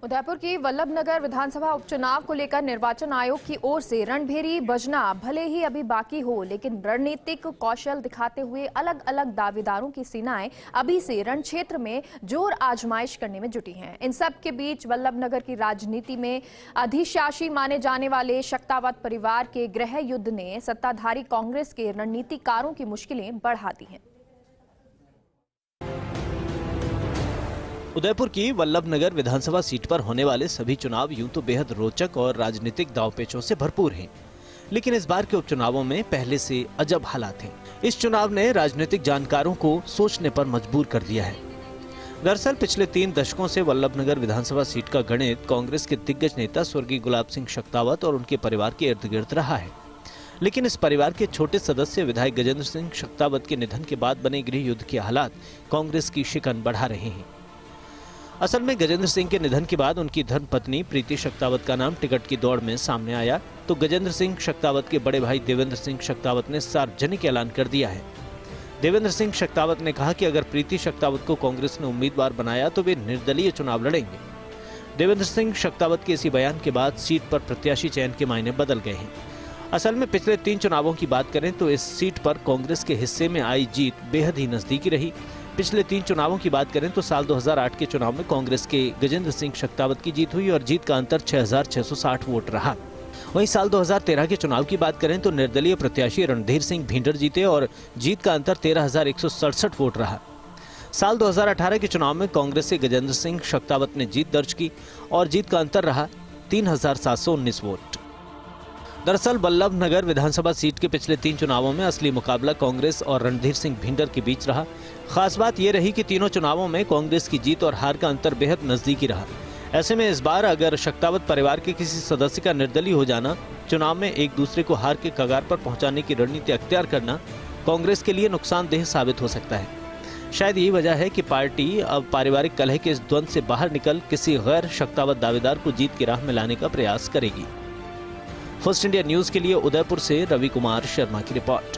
उदयपुर की वल्लभनगर विधानसभा उपचुनाव को लेकर निर्वाचन आयोग की ओर से रणभेरी बजना भले ही अभी बाकी हो, लेकिन रणनीतिक कौशल दिखाते हुए अलग अलग दावेदारों की सेनाएं अभी से रण क्षेत्र में जोर आजमाइश करने में जुटी हैं। इन सब के बीच वल्लभनगर की राजनीति में अधिशासी माने जाने वाले शक्तावत परिवार के गृह युद्ध ने सत्ताधारी कांग्रेस के रणनीतिकारों की मुश्किलें बढ़ा दी हैं। उदयपुर की वल्लभनगर विधानसभा सीट पर होने वाले सभी चुनाव यूं तो बेहद रोचक और राजनीतिक दांवपेचों से भरपूर हैं, लेकिन इस बार के उपचुनावों में पहले से अजब हालात हैं। इस चुनाव ने राजनीतिक जानकारों को सोचने पर मजबूर कर दिया है। दरअसल पिछले 3 दशकों से वल्लभनगर विधानसभा सीट का गणित कांग्रेस के दिग्गज नेता स्वर्गीय गुलाब सिंह शक्तावत और उनके परिवार के इर्द गिर्द रहा है, लेकिन इस परिवार के छोटे सदस्य विधायक गजेंद्र सिंह शक्तावत के निधन के बाद बने गृह युद्ध के हालात कांग्रेस की शिकन बढ़ा रहे हैं। असल में गजेंद्र सिंह के निधन के बाद उनकी धर्मपत्नी प्रीति शक्तावत का नाम टिकट की दौड़ में सामने आया, तो गजेंद्र सिंह शक्तावत के बड़े भाई देवेंद्र सिंह शक्तावत ने सार्वजनिक ऐलान कर दिया है। देवेंद्र सिंह शक्तावत ने कहा कि अगर प्रीति शक्तावत को कांग्रेस ने उम्मीदवार बनाया तो वे निर्दलीय चुनाव लड़ेंगे। देवेंद्र सिंह शक्तावत के इसी बयान के बाद सीट पर प्रत्याशी चयन के मायने बदल गए हैं। असल में पिछले 3 चुनावों की बात करें तो इस सीट पर कांग्रेस के हिस्से में आई जीत बेहद ही नजदीकी रही। पिछले 3 चुनावों की बात करें तो साल 2008 के चुनाव में कांग्रेस के गजेंद्र सिंह शक्तावत की जीत हुई और जीत का अंतर 6660 वोट रहा। वहीं साल 2013 के चुनाव की बात करें तो निर्दलीय प्रत्याशी रणधीर सिंह भिंडर जीते और जीत का अंतर 13167 वोट रहा। साल 2018 के चुनाव में कांग्रेस से गजेंद्र सिंह शक्तावत ने जीत दर्ज की और जीत का अंतर रहा 3719 वोट। दरअसल वल्लभनगर विधानसभा सीट के पिछले 3 चुनावों में असली मुकाबला कांग्रेस और रणधीर सिंह भिंडर के बीच रहा। खास बात यह रही कि तीनों चुनावों में कांग्रेस की जीत और हार का अंतर बेहद नजदीकी रहा। ऐसे में इस बार अगर शक्तावत परिवार के किसी सदस्य का निर्दलीय हो जाना, चुनाव में एक दूसरे को हार के कगार पर पहुंचाने की रणनीति अख्तियार करना कांग्रेस के लिए नुकसानदेह साबित हो सकता है। शायद यही वजह है कि पार्टी अब पारिवारिक कलह के इस द्वंद्व से बाहर निकल किसी गैर शक्तावत दावेदार को जीत की राह में लाने का प्रयास करेगी। फर्स्ट इंडिया न्यूज के लिए उदयपुर से रवि कुमार शर्मा की रिपोर्ट।